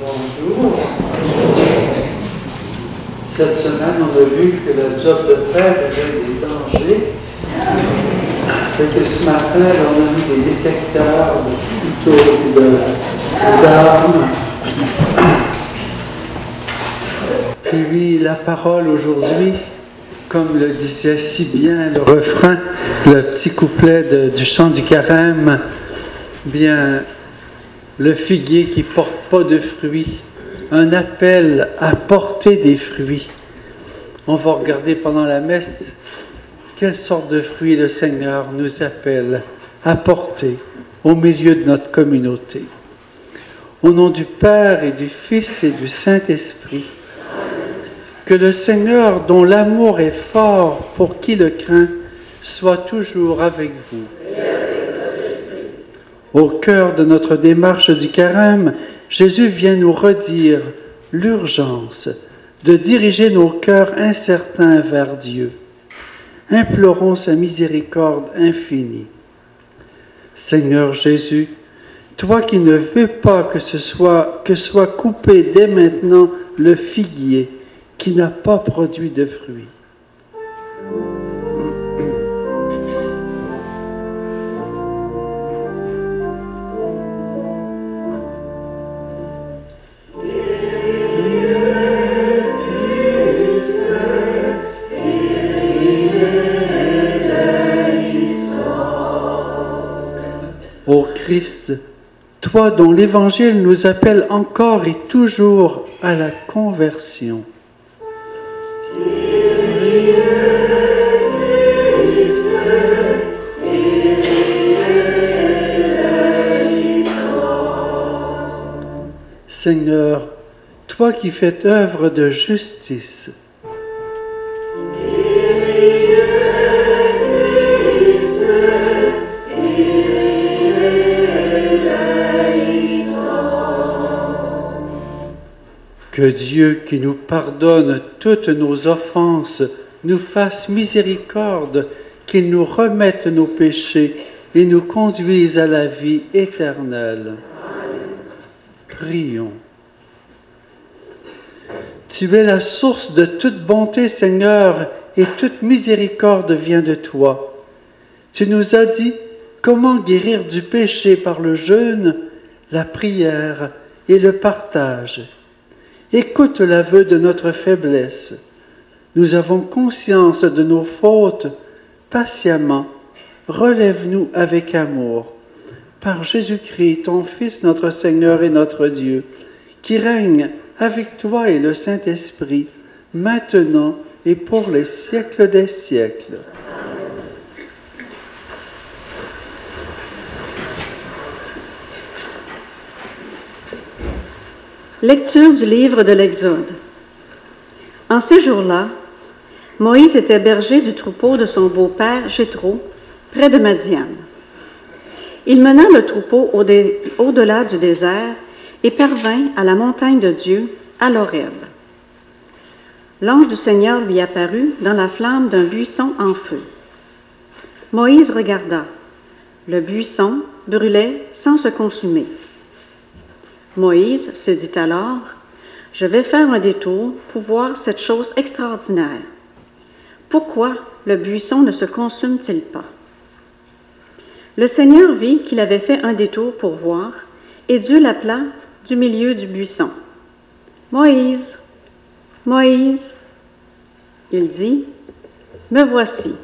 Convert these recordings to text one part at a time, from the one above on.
Bonjour. Cette semaine, on a vu que le job de prêtre avait des dangers. Fait que ce matin, on a mis des détecteurs de couteaux et d'armes. Puis la parole aujourd'hui, comme le disait si bien le refrain, le petit couplet du chant du carême, bien, le figuier qui ne porte pas de fruits, un appel à porter des fruits. On va regarder pendant la messe quelle sorte de fruits le Seigneur nous appelle à porter au milieu de notre communauté. Au nom du Père et du Fils et du Saint-Esprit, que le Seigneur, dont l'amour est fort pour qui le craint, soit toujours avec vous. Au cœur de notre démarche du carême, Jésus vient nous redire l'urgence de diriger nos cœurs incertains vers Dieu. Implorons sa miséricorde infinie. Seigneur Jésus, toi qui ne veux pas que soit coupé dès maintenant le figuier qui n'a pas produit de fruits. Ô Christ, toi dont l'Évangile nous appelle encore et toujours à la conversion. Seigneur, toi qui fais œuvre de justice, que Dieu qui nous pardonne toutes nos offenses nous fasse miséricorde, qu'il nous remette nos péchés et nous conduise à la vie éternelle. Prions. Tu es la source de toute bonté, Seigneur, et toute miséricorde vient de toi. Tu nous as dit comment guérir du péché par le jeûne, la prière et le partage. Écoute l'aveu de notre faiblesse. Nous avons conscience de nos fautes. Patiemment, relève-nous avec amour. Par Jésus-Christ, ton Fils, notre Seigneur et notre Dieu, qui règne avec toi et le Saint-Esprit, maintenant et pour les siècles des siècles. Lecture du livre de l'Exode. En ces jours-là, Moïse était berger du troupeau de son beau-père Jéthro, près de Madian. Il mena le troupeau au-delà du désert et parvint à la montagne de Dieu, à l'Horeb. L'ange du Seigneur lui apparut dans la flamme d'un buisson en feu. Moïse regarda. Le buisson brûlait sans se consumer. Moïse se dit alors, « Je vais faire un détour pour voir cette chose extraordinaire. Pourquoi le buisson ne se consume-t-il pas? » Le Seigneur vit qu'il avait fait un détour pour voir, et Dieu l'appela du milieu du buisson. « Moïse, Moïse !» Il dit, « Me voici. »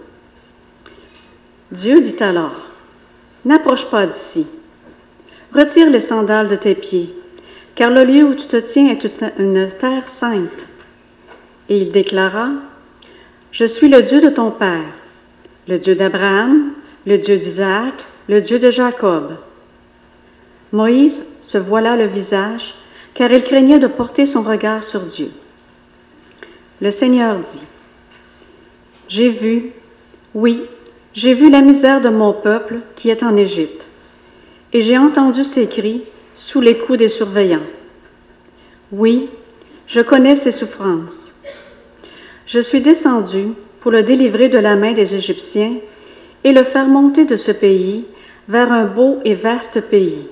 Dieu dit alors, « N'approche pas d'ici. Retire les sandales de tes pieds, car le lieu où tu te tiens est une terre sainte. » Et il déclara, « Je suis le Dieu de ton père, le Dieu d'Abraham, le Dieu d'Isaac, le Dieu de Jacob. » Moïse se voila le visage, car il craignait de porter son regard sur Dieu. Le Seigneur dit, « J'ai vu, oui, j'ai vu la misère de mon peuple qui est en Égypte, et j'ai entendu ses cris sous les coups des surveillants. Oui, je connais ses souffrances. Je suis descendu pour le délivrer de la main des Égyptiens et le faire monter de ce pays vers un beau et vaste pays,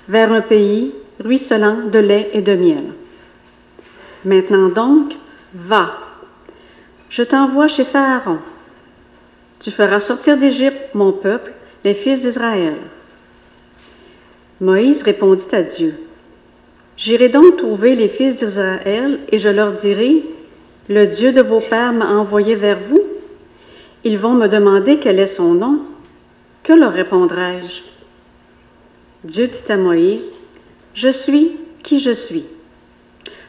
vers un pays ruisselant de lait et de miel. Maintenant donc, va, je t'envoie chez Pharaon. Tu feras sortir d'Égypte mon peuple, les fils d'Israël. Moïse répondit à Dieu, j'irai donc trouver les fils d'Israël et je leur dirai, le Dieu de vos pères m'a envoyé vers vous. Ils vont me demander quel est son nom. Que leur répondrai-je? Dieu dit à Moïse, je suis qui je suis.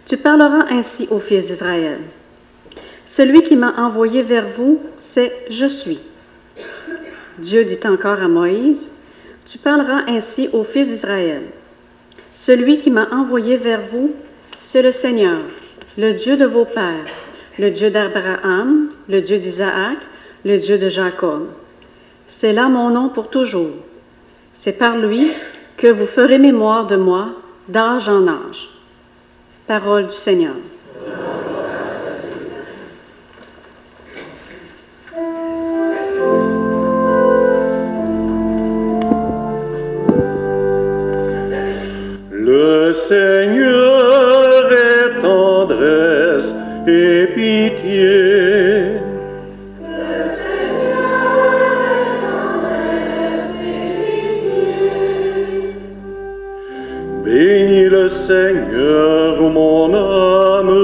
Tu parleras ainsi aux fils d'Israël. Celui qui m'a envoyé vers vous, c'est je suis. Dieu dit encore à Moïse, tu parleras ainsi aux fils d'Israël. Celui qui m'a envoyé vers vous, c'est le Seigneur, le Dieu de vos pères, le Dieu d'Abraham, le Dieu d'Isaac, le Dieu de Jacob. C'est là mon nom pour toujours. C'est par lui que vous ferez mémoire de moi d'âge en âge. Parole du Seigneur. Le Seigneur est tendresse et pitié. Le Seigneur est tendresse et pitié. Bénis le Seigneur, ô mon âme.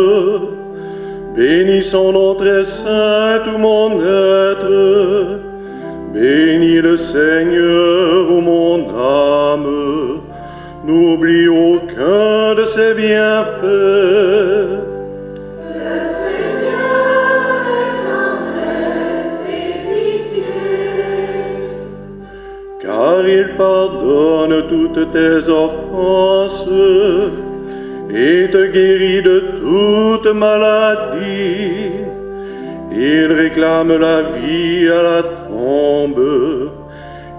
Bénis son nom très saint, tout mon être. Bénis le Seigneur, ô mon âme. N'oublie aucun de ses bienfaits. Le Seigneur est tendresse et pitié. Car il pardonne toutes tes offenses et te guérit de toute maladie. Il réclame la vie à la tombe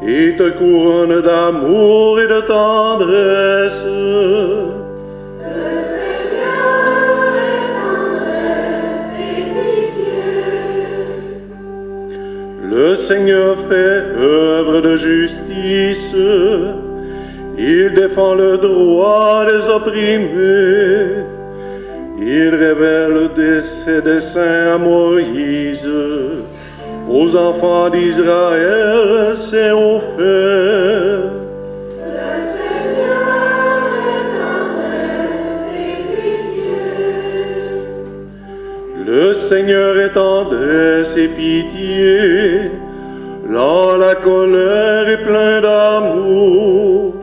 et te couronne d'amour et de tendresse. Le Seigneur est tendresse et pitié. Le Seigneur fait œuvre de justice. Il défend le droit des opprimés. Il révèle ses desseins à Moïse. Aux enfants d'Israël, c'est offert. Le Seigneur est tendresse et pitié. Le Seigneur est tendresse et pitié. Là, la colère est plein d'amour.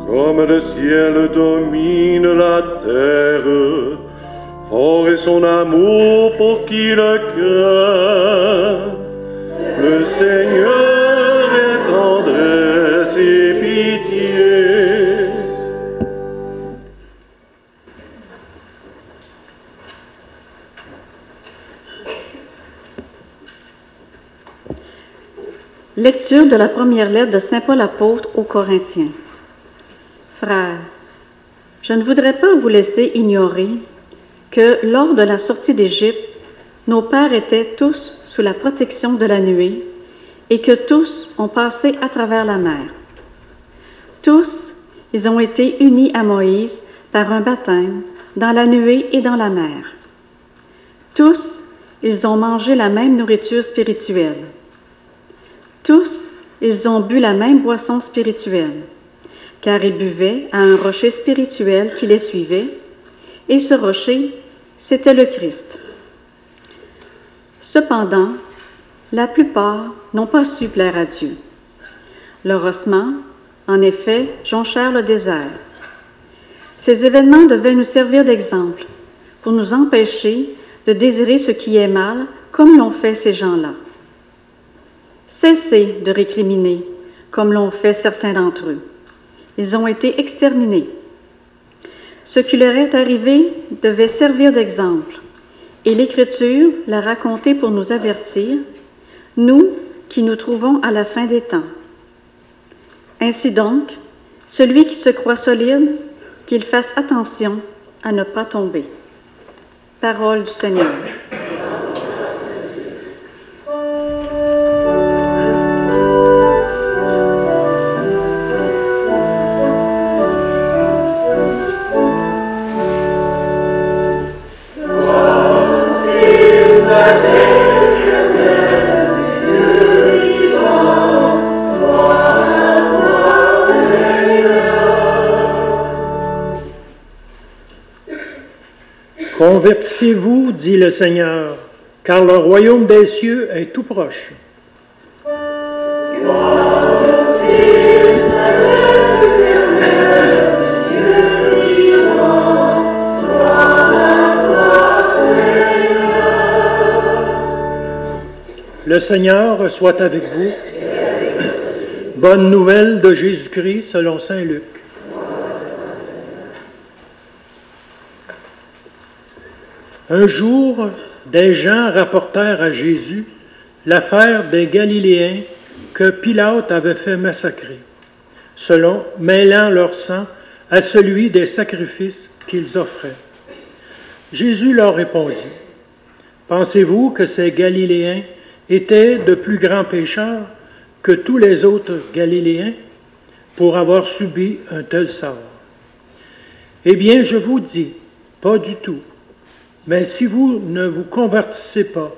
Comme le ciel domine la terre, fort est son amour pour qui le craint. Le Seigneur est tendresse et pitié. Lecture de la première lettre de Saint Paul apôtre aux Corinthiens. Frères, je ne voudrais pas vous laisser ignorer que lors de la sortie d'Égypte, nos pères étaient tous sous la protection de la nuée et que tous ont passé à travers la mer. Tous, ils ont été unis à Moïse par un baptême dans la nuée et dans la mer. Tous, ils ont mangé la même nourriture spirituelle. Tous, ils ont bu la même boisson spirituelle, car ils buvaient à un rocher spirituel qui les suivait, et ce rocher, c'était le Christ. Cependant, la plupart n'ont pas su plaire à Dieu. Leurs ossements, en effet, jonchèrent le désert. Ces événements devaient nous servir d'exemple pour nous empêcher de désirer ce qui est mal, comme l'ont fait ces gens-là. Cessez de récriminer, comme l'ont fait certains d'entre eux. Ils ont été exterminés. Ce qui leur est arrivé devait servir d'exemple, et l'Écriture l'a raconté pour nous avertir, nous qui nous trouvons à la fin des temps. Ainsi donc, celui qui se croit solide, qu'il fasse attention à ne pas tomber. Parole du Seigneur. Convertissez-vous, dit le Seigneur, car le royaume des cieux est tout proche. Le Seigneur soit avec vous. Bonne nouvelle de Jésus-Christ selon saint Luc. Un jour, des gens rapportèrent à Jésus l'affaire des Galiléens que Pilate avait fait massacrer, mêlant leur sang à celui des sacrifices qu'ils offraient. Jésus leur répondit, « Pensez-vous que ces Galiléens étaient de plus grands pécheurs que tous les autres Galiléens pour avoir subi un tel sort? Eh bien, je vous dis, pas du tout. Mais si vous ne vous convertissez pas,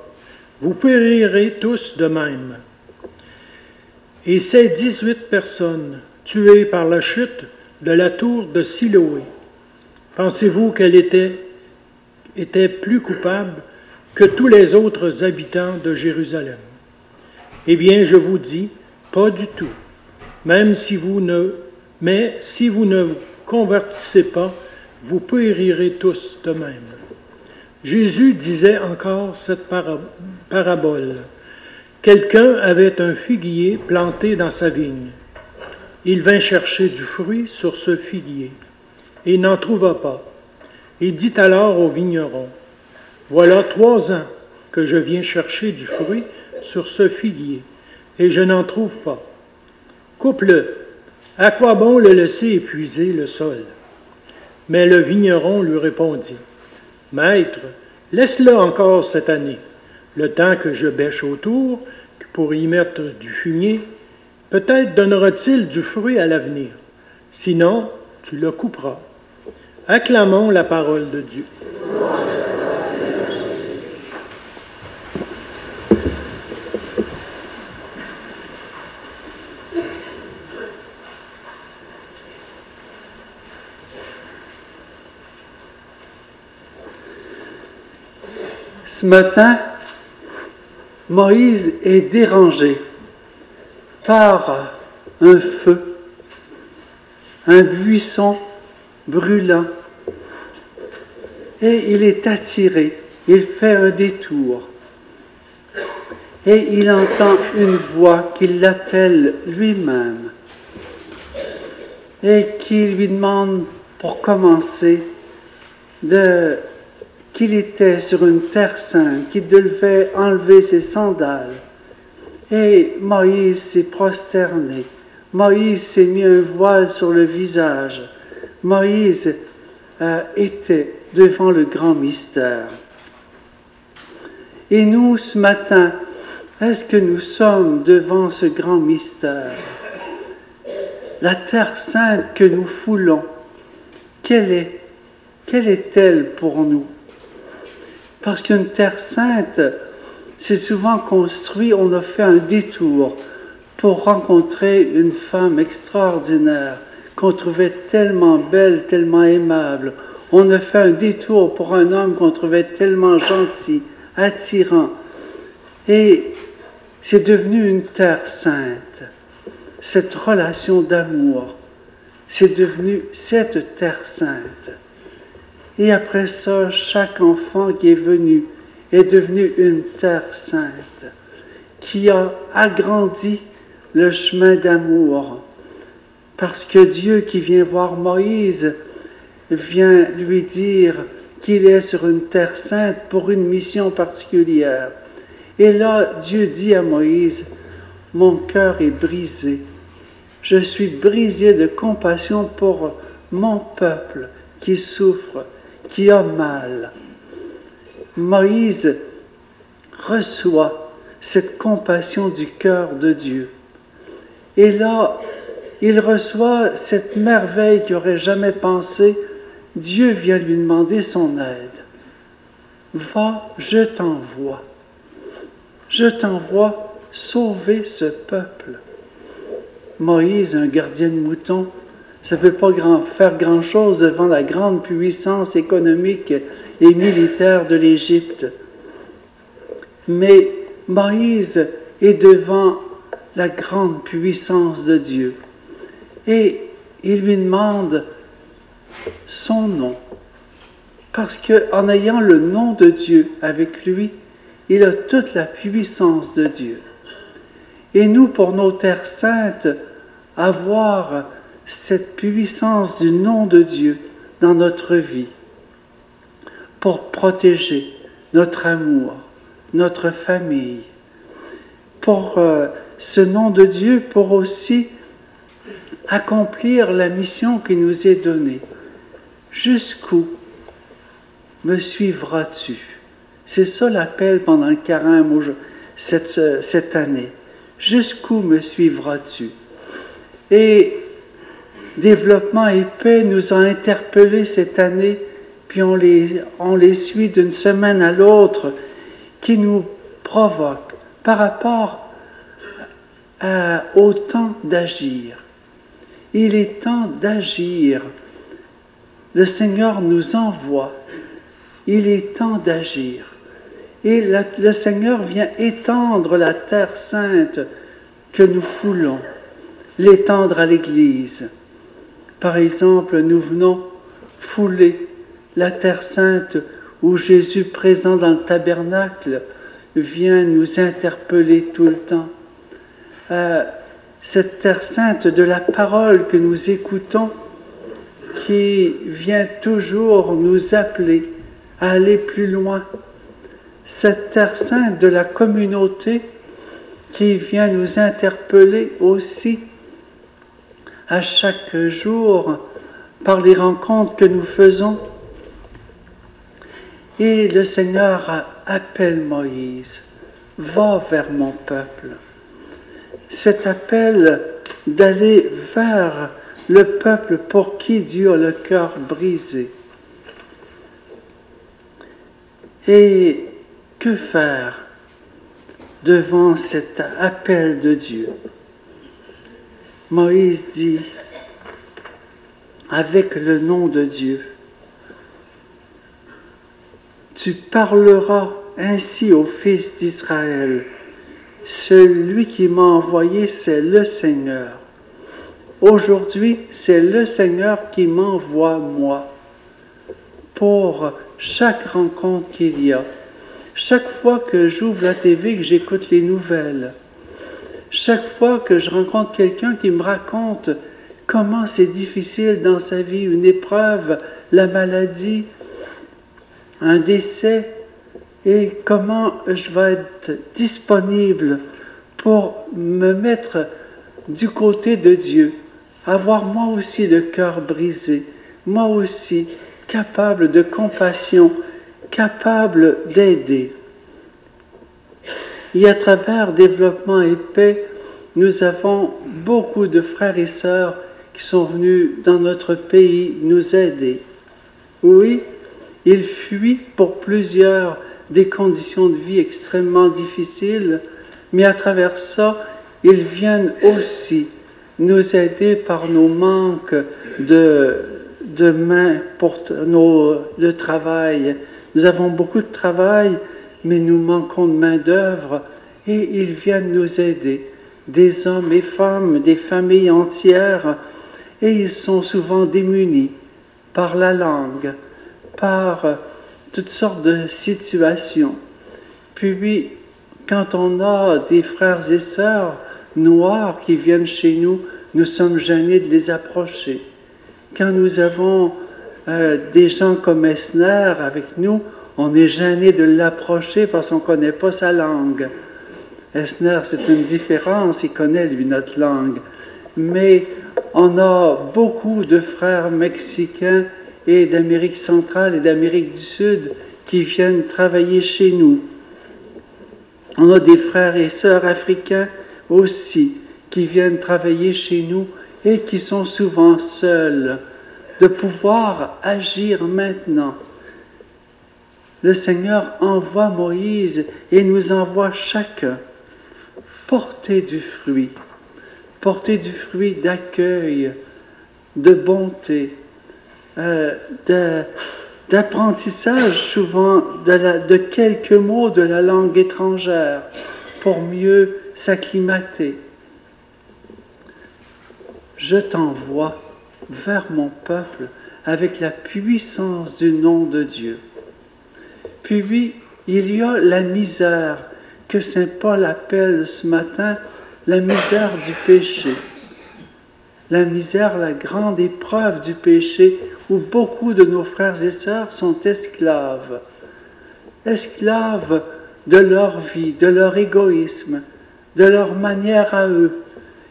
vous périrez tous de même. » Et ces 18 personnes tuées par la chute de la tour de Siloé, pensez-vous qu'elles étaient plus coupables que tous les autres habitants de Jérusalem? Eh bien, je vous dis, pas du tout. Mais si vous ne vous convertissez pas, vous périrez tous de même. Jésus disait encore cette parabole. Quelqu'un avait un figuier planté dans sa vigne. Il vint chercher du fruit sur ce figuier et n'en trouva pas. Il dit alors au vigneron, « Voilà 3 ans que je viens chercher du fruit sur ce figuier et je n'en trouve pas. Coupe-le. À quoi bon le laisser épuiser le sol? » Mais le vigneron lui répondit, « Maître, laisse-le encore cette année, le temps que je bêche autour pour y mettre du fumier. Peut-être donnera-t-il du fruit à l'avenir. Sinon, tu le couperas. » Acclamons la parole de Dieu. Ce matin, Moïse est dérangé par un feu, un buisson brûlant, et il est attiré, il fait un détour, et il entend une voix qui l'appelle lui-même, et qui lui demande, pour commencer, qu'il était sur une terre sainte, qu'il devait enlever ses sandales. Et Moïse s'est prosterné. Moïse s'est mis un voile sur le visage. Moïse était devant le grand mystère. Et nous, ce matin, est-ce que nous sommes devant ce grand mystère? La terre sainte que nous foulons, quelle est-elle pour nous? Parce qu'une terre sainte, c'est souvent construit, on a fait un détour pour rencontrer une femme extraordinaire qu'on trouvait tellement belle, tellement aimable. On a fait un détour pour un homme qu'on trouvait tellement gentil, attirant. Et c'est devenu une terre sainte. Cette relation d'amour, c'est devenu cette terre sainte. Et après ça, chaque enfant qui est venu est devenu une terre sainte, qui a agrandi le chemin d'amour. Parce que Dieu qui vient voir Moïse vient lui dire qu'il est sur une terre sainte pour une mission particulière. Et là, Dieu dit à Moïse, « Mon cœur est brisé. Je suis brisé de compassion pour mon peuple qui souffre, qui a mal. » Moïse reçoit cette compassion du cœur de Dieu. Et là, il reçoit cette merveille qu'il n'aurait jamais pensé. Dieu vient lui demander son aide. « Va, je t'envoie. Je t'envoie sauver ce peuple. » Moïse, un gardien de moutons, Ça ne peut pas faire grand-chose devant la grande puissance économique et militaire de l'Égypte. Mais Moïse est devant la grande puissance de Dieu. Et il lui demande son nom. Parce qu'en ayant le nom de Dieu avec lui, il a toute la puissance de Dieu. Et nous, pour nos terres saintes, avoir cette puissance du nom de Dieu dans notre vie, pour protéger notre amour, notre famille, pour ce nom de Dieu, pour aussi accomplir la mission qui nous est donnée. Jusqu'où me suivras-tu? C'est ça l'appel pendant le carême cette année. Jusqu'où me suivras-tu? Et Développement et Paix nous a interpellés cette année, puis on les suit d'une semaine à l'autre, qui nous provoquent par rapport au temps d'agir. Il est temps d'agir. Le Seigneur nous envoie. Il est temps d'agir. Et le Seigneur vient étendre la terre sainte que nous foulons, l'étendre à l'Église. Par exemple, nous venons fouler la terre sainte où Jésus, présent dans le tabernacle, vient nous interpeller tout le temps. Cette terre sainte de la parole que nous écoutons, qui vient toujours nous appeler à aller plus loin. Cette terre sainte de la communauté qui vient nous interpeller aussi à chaque jour par les rencontres que nous faisons. Et le Seigneur appelle Moïse, va vers mon peuple. Cet appel d'aller vers le peuple pour qui Dieu a le cœur brisé. Et que faire devant cet appel de Dieu? Moïse dit, avec le nom de Dieu, tu parleras ainsi aux fils d'Israël. Celui qui m'a envoyé, c'est le Seigneur. Aujourd'hui, c'est le Seigneur qui m'envoie, moi, pour chaque rencontre qu'il y a. Chaque fois que j'ouvre la TV, que j'écoute les nouvelles, chaque fois que je rencontre quelqu'un qui me raconte comment c'est difficile dans sa vie, une épreuve, la maladie, un décès, et comment je vais être disponible pour me mettre du côté de Dieu, avoir moi aussi le cœur brisé, moi aussi capable de compassion, capable d'aider. Et à travers Développement et Paix, nous avons beaucoup de frères et sœurs qui sont venus dans notre pays nous aider. Oui, ils fuient pour plusieurs des conditions de vie extrêmement difficiles, mais à travers ça, ils viennent aussi nous aider par nos manques de mains pour le travail. Nous avons beaucoup de travail, mais nous manquons de main-d'œuvre et ils viennent nous aider. Des hommes et femmes, des familles entières, et ils sont souvent démunis par la langue, par toutes sortes de situations. Puis, quand on a des frères et sœurs noirs qui viennent chez nous, nous sommes gênés de les approcher. Quand nous avons des gens comme Esner avec nous, on est gêné de l'approcher parce qu'on ne connaît pas sa langue. Esner, c'est une différence, il connaît, lui, notre langue. Mais on a beaucoup de frères mexicains et d'Amérique centrale et d'Amérique du Sud qui viennent travailler chez nous. On a des frères et sœurs africains aussi qui viennent travailler chez nous et qui sont souvent seuls. De pouvoir agir maintenant. Le Seigneur envoie Moïse et nous envoie chacun porter du fruit d'accueil, de bonté, d'apprentissage souvent de quelques mots de la langue étrangère pour mieux s'acclimater. Je t'envoie vers mon peuple avec la puissance du nom de Dieu. Puis, il y a la misère que saint Paul appelle ce matin la misère du péché. La misère, la grande épreuve du péché où beaucoup de nos frères et sœurs sont esclaves. Esclaves de leur vie, de leur égoïsme, de leur manière à eux,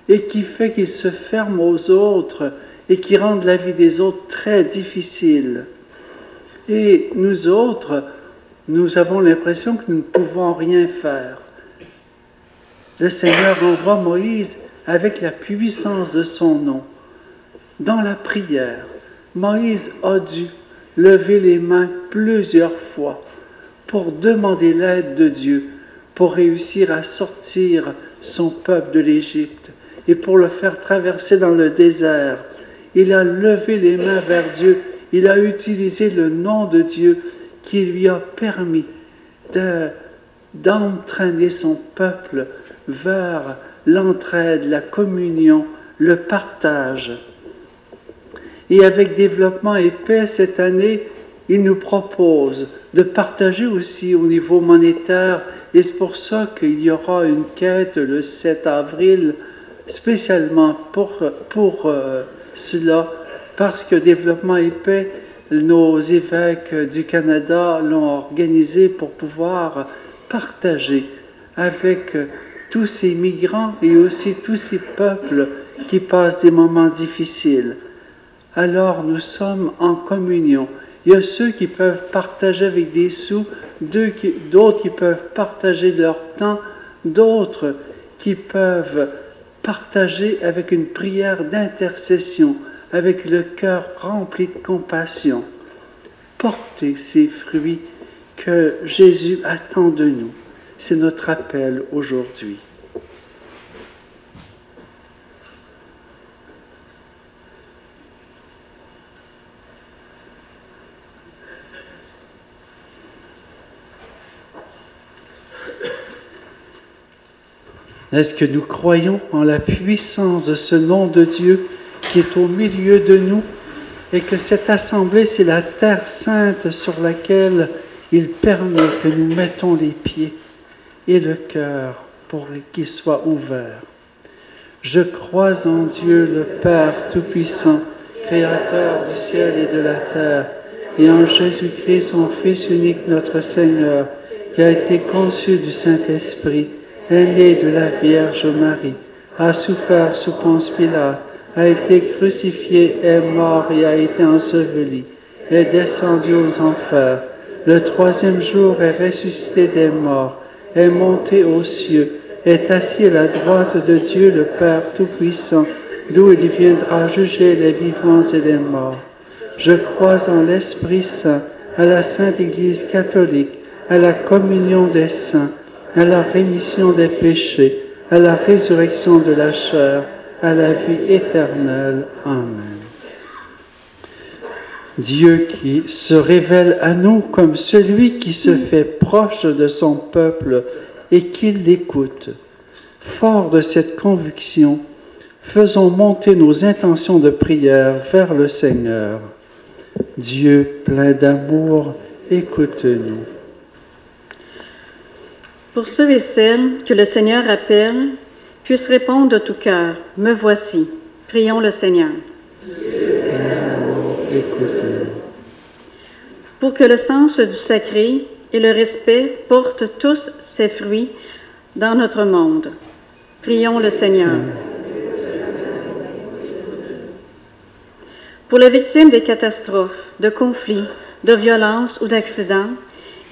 et qui fait qu'ils se ferment aux autres et qui rendent la vie des autres très difficile. Et nous autres, nous avons l'impression que nous ne pouvons rien faire. Le Seigneur envoie Moïse avec la puissance de son nom. Dans la prière, Moïse a dû lever les mains plusieurs fois pour demander l'aide de Dieu, pour réussir à sortir son peuple de l'Égypte et pour le faire traverser dans le désert. Il a levé les mains vers Dieu, il a utilisé le nom de Dieu qui lui a permis d'entraîner son peuple vers l'entraide, la communion, le partage. Et avec Développement et Paix, cette année, il nous propose de partager aussi au niveau monétaire, et c'est pour ça qu'il y aura une quête le 7 avril, spécialement pour cela, parce que Développement et Paix, nos évêques du Canada l'ont organisé pour pouvoir partager avec tous ces migrants et aussi tous ces peuples qui passent des moments difficiles. Alors nous sommes en communion. Il y a ceux qui peuvent partager avec des sous, d'autres qui peuvent partager leur temps, d'autres qui peuvent partager avec une prière d'intercession, avec le cœur rempli de compassion. Portez ces fruits que Jésus attend de nous. C'est notre appel aujourd'hui. Est-ce que nous croyons en la puissance de ce nom de Dieu qui est au milieu de nous et que cette assemblée, c'est la terre sainte sur laquelle il permet que nous mettons les pieds et le cœur pour qu'il soit ouvert. Je crois en Dieu, le Père Tout-Puissant, Créateur du ciel et de la terre, et en Jésus-Christ, son Fils unique, notre Seigneur, qui a été conçu du Saint-Esprit, est né de la Vierge Marie, a souffert sous Ponce Pilate, a été crucifié, est mort et a été enseveli, est descendu aux enfers. Le troisième jour est ressuscité des morts, est monté aux cieux, est assis à la droite de Dieu le Père Tout-Puissant, d'où il viendra juger les vivants et les morts. Je crois en l'Esprit Saint, à la Sainte Église catholique, à la communion des saints, à la rémission des péchés, à la résurrection de la chair, à la vie éternelle. Amen. Dieu qui se révèle à nous comme celui qui se fait proche de son peuple et qui l'écoute. Fort de cette conviction, faisons monter nos intentions de prière vers le Seigneur. Dieu plein d'amour, écoute-nous. Pour ceux et celles que le Seigneur appelle, puissent répondre de tout cœur, « Me voici ». Prions le Seigneur. Écoute-nous. Pour que le sens du sacré et le respect portent tous ses fruits dans notre monde. Prions le Seigneur. Pour les victimes des catastrophes, de conflits, de violences ou d'accidents,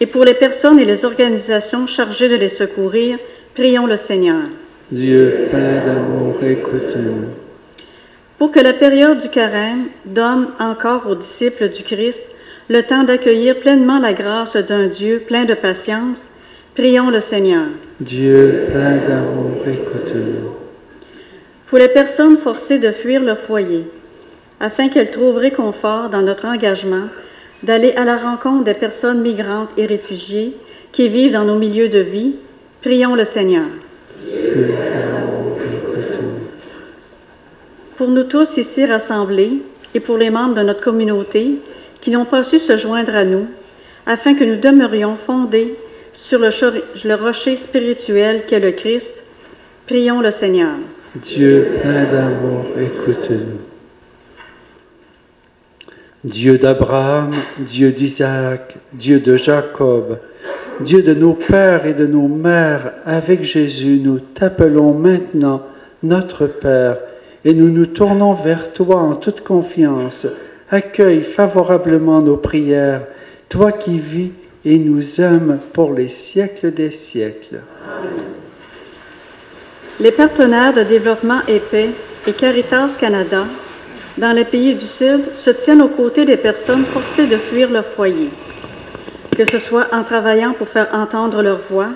et pour les personnes et les organisations chargées de les secourir, prions le Seigneur. Dieu plein d'amour, écoute-nous. Pour que la période du carême donne encore aux disciples du Christ le temps d'accueillir pleinement la grâce d'un Dieu plein de patience, prions le Seigneur. Dieu plein d'amour, écoute-nous. Pour les personnes forcées de fuir leur foyer, afin qu'elle trouve réconfort dans notre engagement d'aller à la rencontre des personnes migrantes et réfugiées qui vivent dans nos milieux de vie. Prions le Seigneur. Pour nous tous ici rassemblés et pour les membres de notre communauté qui n'ont pas su se joindre à nous, afin que nous demeurions fondés sur le rocher spirituel qu'est le Christ, prions le Seigneur. Dieu plein d'amour, écoute-nous. Dieu d'Abraham, Dieu d'Isaac, Dieu de Jacob, Dieu de nos pères et de nos mères, avec Jésus, nous t'appelons maintenant notre Père et nous nous tournons vers toi en toute confiance. Accueille favorablement nos prières, toi qui vis et nous aimes pour les siècles des siècles. Les partenaires de développement et paix et Caritas Canada, dans les pays du Sud, se tiennent aux côtés des personnes forcées de fuir leur foyer, que ce soit en travaillant pour faire entendre leur voix,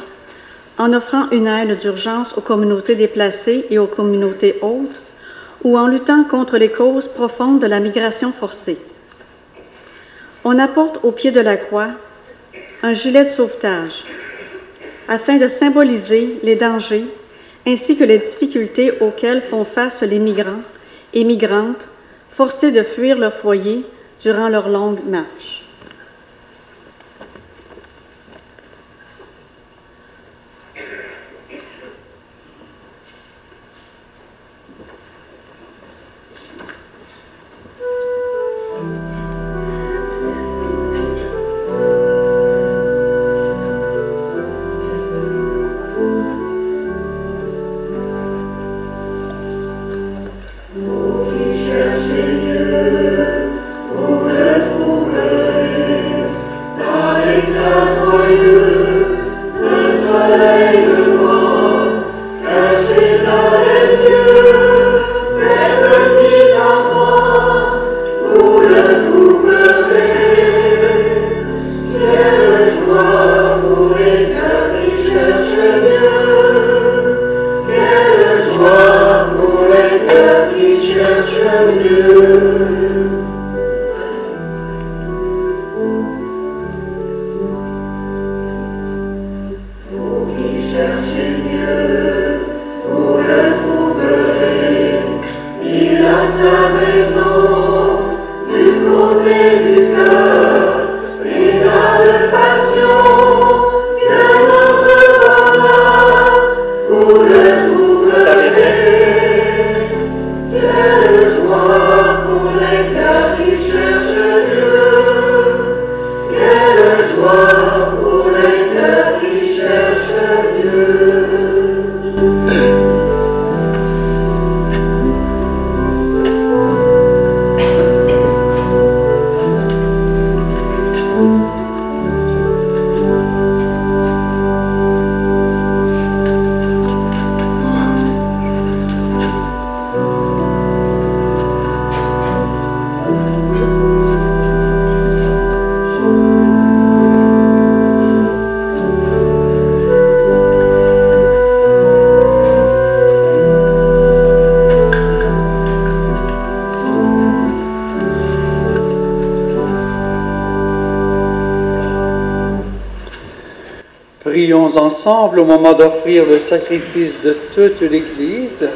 en offrant une aide d'urgence aux communautés déplacées et aux communautés hôtes, ou en luttant contre les causes profondes de la migration forcée. On apporte au pied de la croix un gilet de sauvetage, afin de symboliser les dangers ainsi que les difficultés auxquelles font face les migrants et migrantes forcés de fuir leur foyer durant leur longue marche. Prions ensemble au moment d'offrir le sacrifice de toute l'Église.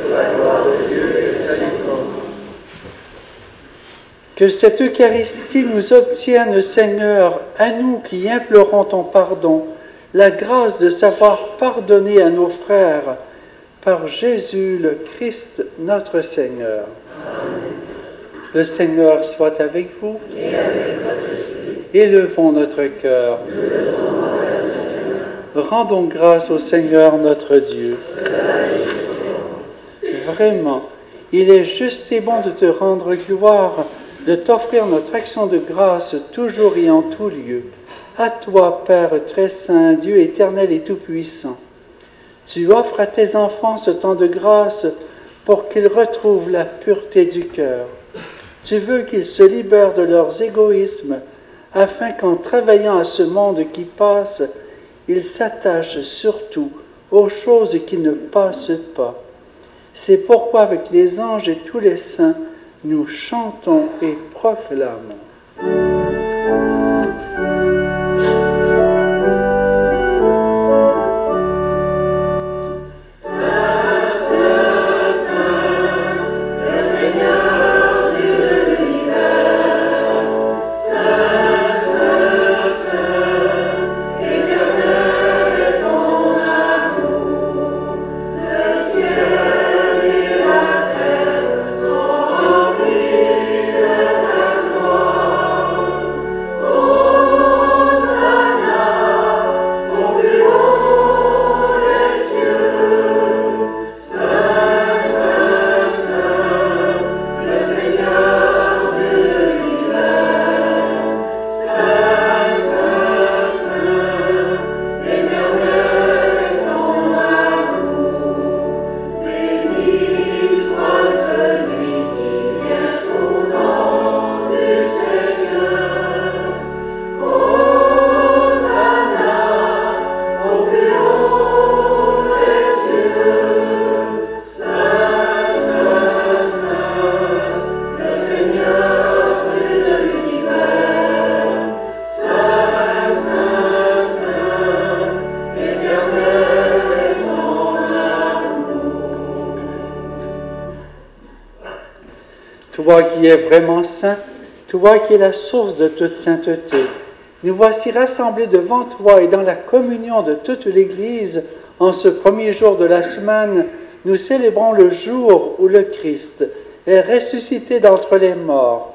Que cette Eucharistie nous obtienne, Seigneur, à nous qui implorons ton pardon, la grâce de savoir pardonner à nos frères par Jésus le Christ, notre Seigneur. Amen. Le Seigneur soit avec vous. Et avec votre esprit. Élevons notre cœur. Rendons grâce au Seigneur notre Dieu. Vraiment, il est juste et bon de te rendre gloire, de t'offrir notre action de grâce toujours et en tout lieu. À toi, Père très saint, Dieu éternel et tout-puissant. Tu offres à tes enfants ce temps de grâce pour qu'ils retrouvent la pureté du cœur. Tu veux qu'ils se libèrent de leurs égoïsmes, afin qu'en travaillant à ce monde qui passe, ils s'attachent surtout aux choses qui ne passent pas. C'est pourquoi avec les anges et tous les saints, nous chantons et proclamons. Toi qui es vraiment saint, toi qui es la source de toute sainteté, nous voici rassemblés devant toi et dans la communion de toute l'Église. En ce premier jour de la semaine, nous célébrons le jour où le Christ est ressuscité d'entre les morts.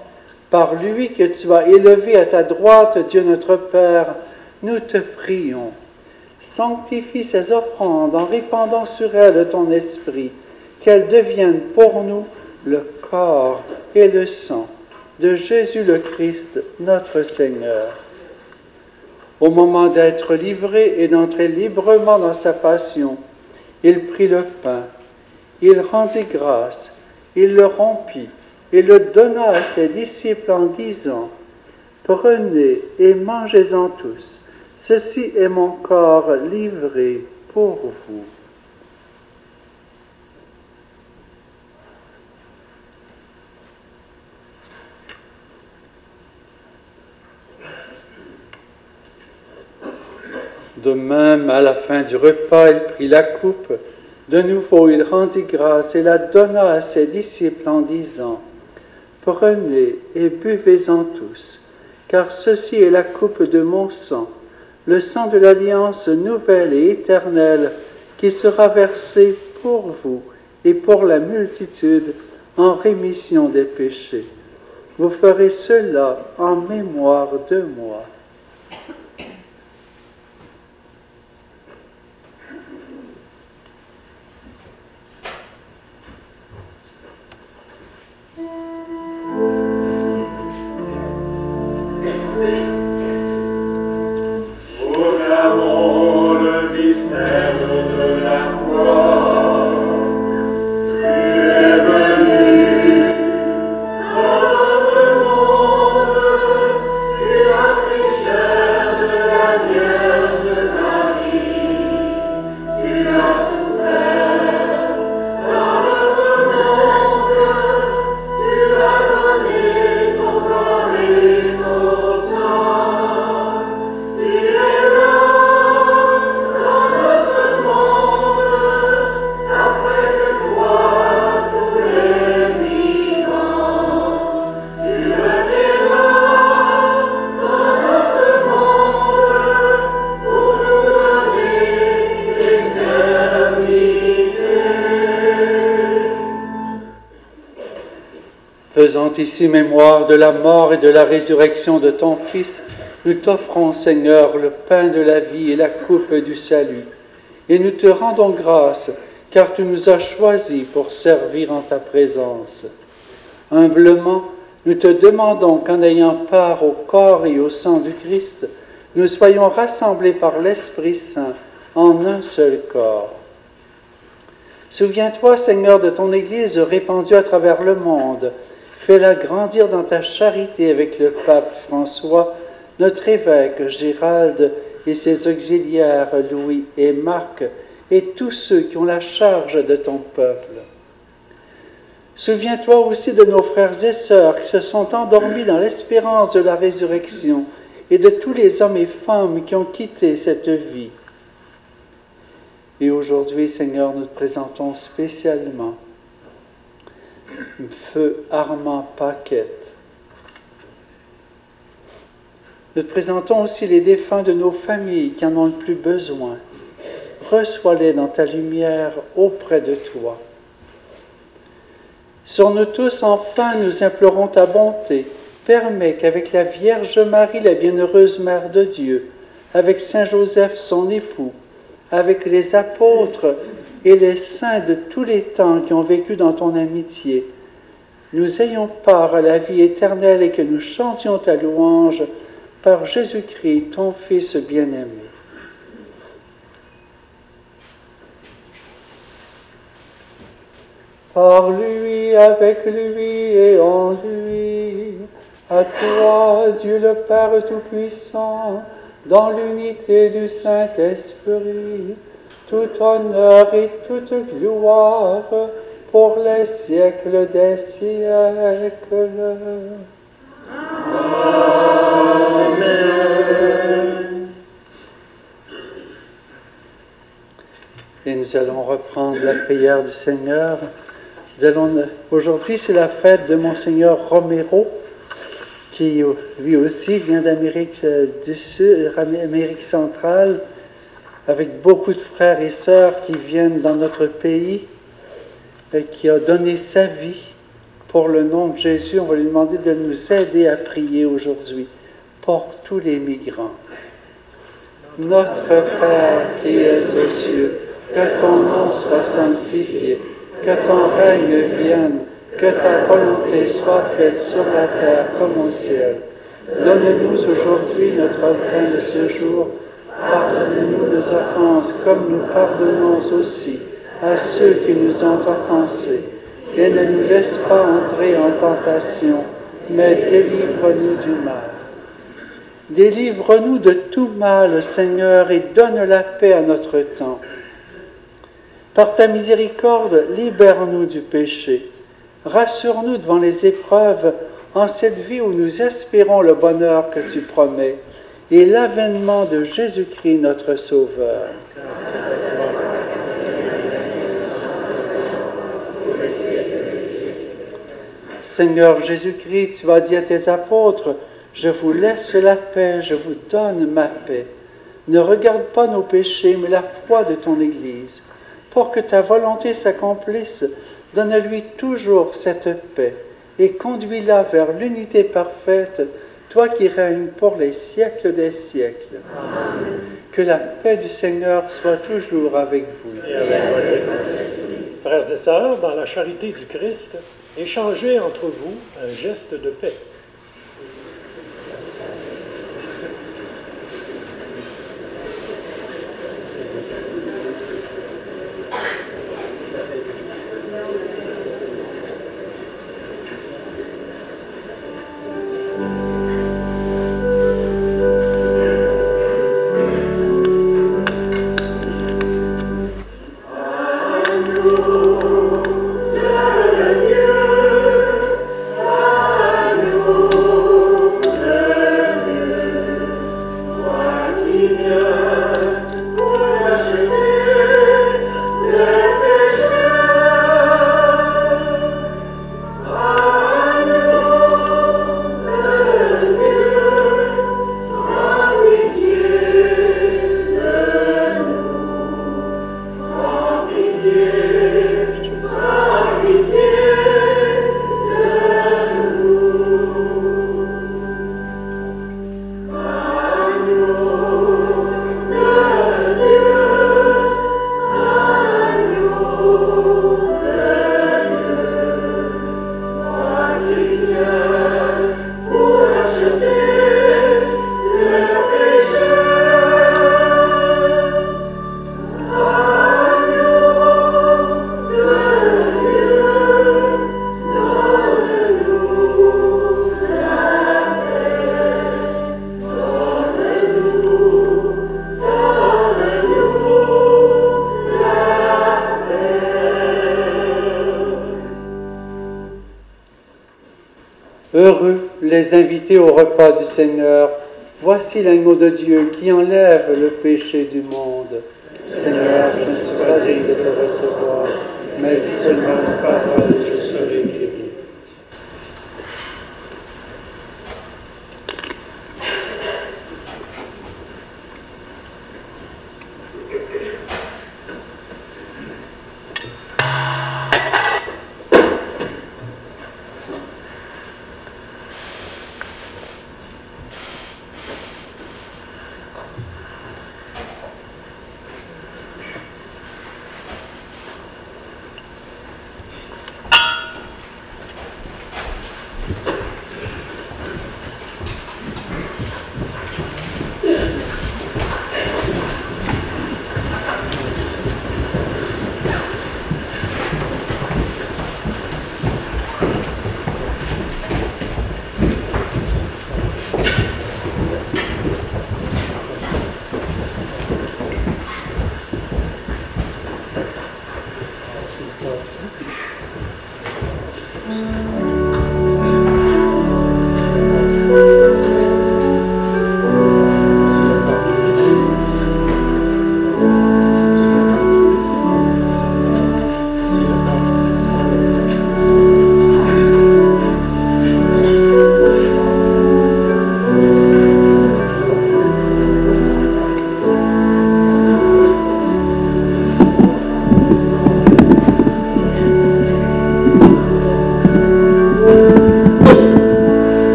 Par lui que tu as élevé à ta droite, Dieu notre Père, nous te prions. Sanctifie ces offrandes en répandant sur elles ton esprit, qu'elles deviennent pour nous le corps et le sang de Jésus le Christ, notre Seigneur. Au moment d'être livré et d'entrer librement dans sa passion, il prit le pain, il rendit grâce, il le rompit et le donna à ses disciples en disant : « Prenez et mangez-en tous, ceci est mon corps livré pour vous. » De même, à la fin du repas, il prit la coupe. De nouveau, il rendit grâce et la donna à ses disciples en disant : « Prenez et buvez-en tous, car ceci est la coupe de mon sang, le sang de l'alliance nouvelle et éternelle, qui sera versé pour vous et pour la multitude en rémission des péchés. Vous ferez cela en mémoire de moi. » Faisant ici mémoire de la mort et de la résurrection de ton Fils, nous t'offrons, Seigneur, le pain de la vie et la coupe du salut. Et nous te rendons grâce, car tu nous as choisis pour servir en ta présence. Humblement, nous te demandons qu'en ayant part au corps et au sang du Christ, nous soyons rassemblés par l'Esprit Saint en un seul corps. Souviens-toi, Seigneur, de ton Église répandue à travers le monde. Fais-la grandir dans ta charité avec le pape François, notre évêque Gérald et ses auxiliaires Louis et Marc, et tous ceux qui ont la charge de ton peuple. Souviens-toi aussi de nos frères et sœurs qui se sont endormis dans l'espérance de la résurrection et de tous les hommes et femmes qui ont quitté cette vie. Et aujourd'hui, Seigneur, nous te présentons spécialement Feu Armand Paquette. Nous te présentons aussi les défunts de nos familles qui en ont le plus besoin. Reçois-les dans ta lumière auprès de toi. Sur nous tous, enfin, nous implorons ta bonté. Permets qu'avec la Vierge Marie, la bienheureuse Mère de Dieu, avec Saint Joseph, son époux, avec les apôtres et les saints de tous les temps qui ont vécu dans ton amitié, nous ayons part à la vie éternelle et que nous chantions ta louange par Jésus-Christ, ton Fils bien-aimé. Par lui, avec lui et en lui, à toi, Dieu le Père Tout-Puissant, dans l'unité du Saint-Esprit, tout honneur et toute gloire pour les siècles des siècles. Amen. Et nous allons reprendre la prière du Seigneur. Aujourd'hui, c'est la fête de Monseigneur Romero, qui lui aussi vient d'Amérique du Sud, Amérique centrale, avec beaucoup de frères et sœurs qui viennent dans notre pays, et qui a donné sa vie pour le nom de Jésus. On va lui demander de nous aider à prier aujourd'hui pour tous les migrants. Notre Père qui es aux cieux, que ton nom soit sanctifié, que ton règne vienne, que ta volonté soit faite sur la terre comme au ciel. Donne-nous aujourd'hui notre pain de ce jour. Pardonne-nous nos offenses comme nous pardonnons aussi à ceux qui nous ont offensés. Et ne nous laisse pas entrer en tentation, mais délivre-nous du mal. Délivre-nous de tout mal, Seigneur, et donne la paix à notre temps. Par ta miséricorde, libère-nous du péché. Rassure-nous devant les épreuves en cette vie où nous espérons le bonheur que tu promets et l'avènement de Jésus-Christ, notre Sauveur. Seigneur Jésus-Christ, tu as dit à tes apôtres, « Je vous laisse la paix, je vous donne ma paix. Ne regarde pas nos péchés, mais la foi de ton Église. Pour que ta volonté s'accomplisse, donne-lui toujours cette paix et conduis-la vers l'unité parfaite, toi qui règnes pour les siècles des siècles. » Amen. Que la paix du Seigneur soit toujours avec vous. Et avec votre esprit. Frères et sœurs, dans la charité du Christ, échangez entre vous un geste de paix. Nous les inviter au repas du Seigneur. Voici l'agneau de Dieu qui enlève le péché du monde. Seigneur, je ne suis pas digne de te recevoir, mais dis seulement une parole et je serai guéri.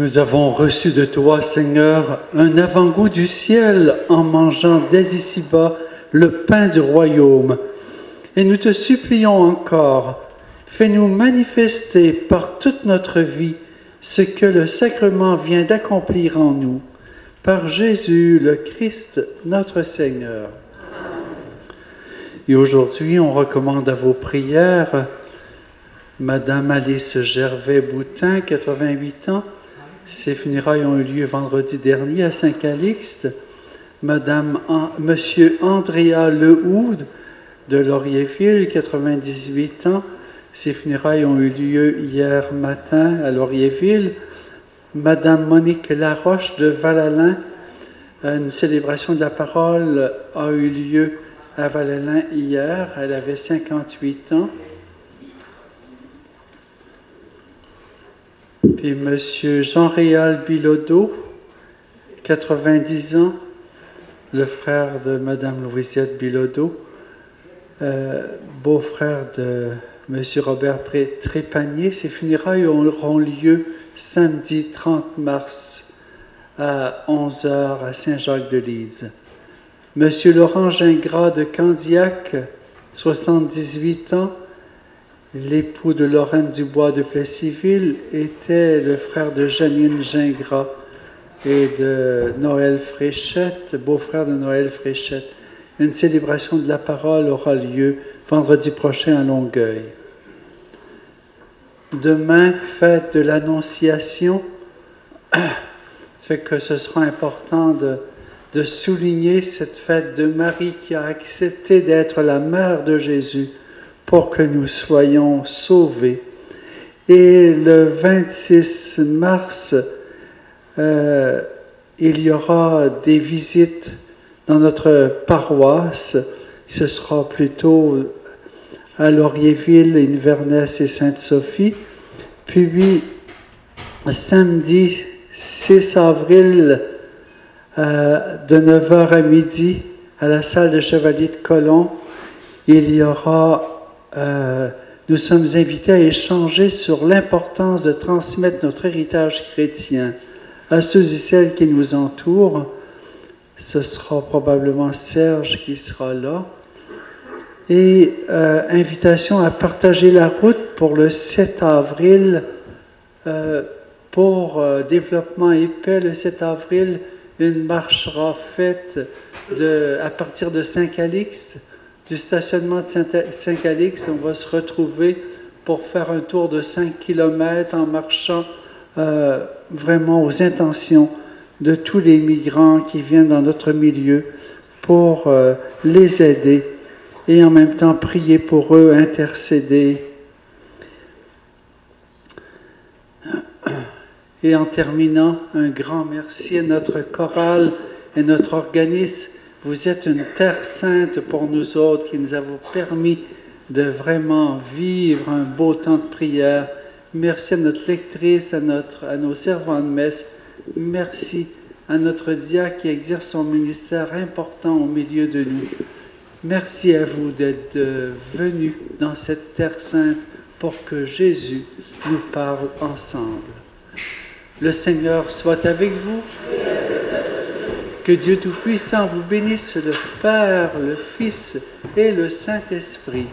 Nous avons reçu de toi, Seigneur, un avant-goût du ciel en mangeant dès ici-bas le pain du royaume. Et nous te supplions encore, fais-nous manifester par toute notre vie ce que le sacrement vient d'accomplir en nous. Par Jésus, le Christ, notre Seigneur. Et aujourd'hui, on recommande à vos prières Madame Alice Gervais-Boutin, 88 ans. Ses funérailles ont eu lieu vendredi dernier à Saint-Calixte. Monsieur Andrea Lehoud de Laurierville, 98 ans. Ses funérailles ont eu lieu hier matin à Laurierville. Madame Monique Laroche de Val-Alain, une célébration de la parole a eu lieu à Val-Alain hier. Elle avait 58 ans. Puis Monsieur Jean-Réal Bilodeau, 90 ans, le frère de Madame Louisiette Bilodeau, beau-frère de Monsieur Robert Trépanier. Ses funérailles auront lieu samedi 30 mars à 11h à Saint-Jacques-de-Lize. Monsieur Laurent Gingras de Candiac, 78 ans, l'époux de Lorraine Dubois de Plessisville, était le frère de Janine Gingras et de Noël Fréchette, beau-frère de Noël Fréchette. Une célébration de la parole aura lieu vendredi prochain à Longueuil. Demain, fête de l'Annonciation, fait que ce sera important de souligner cette fête de Marie qui a accepté d'être la mère de Jésus pour que nous soyons sauvés. Et le 26 mars, il y aura des visites dans notre paroisse. Ce sera plutôt à Laurierville, Inverness et Sainte-Sophie. Puis, samedi 6 avril, de 9h à midi, à la salle de Chevalier de Colomb, il y aura... nous sommes invités à échanger sur l'importance de transmettre notre héritage chrétien à ceux et celles qui nous entourent. Ce sera probablement Serge qui sera là. Et invitation à partager la route pour le 7 avril pour Développement et Paix. Le 7 avril, une marche sera faite à partir de Saint-Calixte. Du stationnement de Saint-Calixte, on va se retrouver pour faire un tour de 5 km en marchant vraiment aux intentions de tous les migrants qui viennent dans notre milieu pour les aider et en même temps prier pour eux, intercéder. Et en terminant, un grand merci à notre chorale et notre organisme. Vous êtes une terre sainte pour nous autres qui nous avons permis de vraiment vivre un beau temps de prière. Merci à notre lectrice, à nos servants de messe. Merci à notre diacre qui exerce son ministère important au milieu de nous. Merci à vous d'être venus dans cette terre sainte pour que Jésus nous parle ensemble. Le Seigneur soit avec vous. Que Dieu Tout-Puissant vous bénisse, le Père, le Fils et le Saint-Esprit.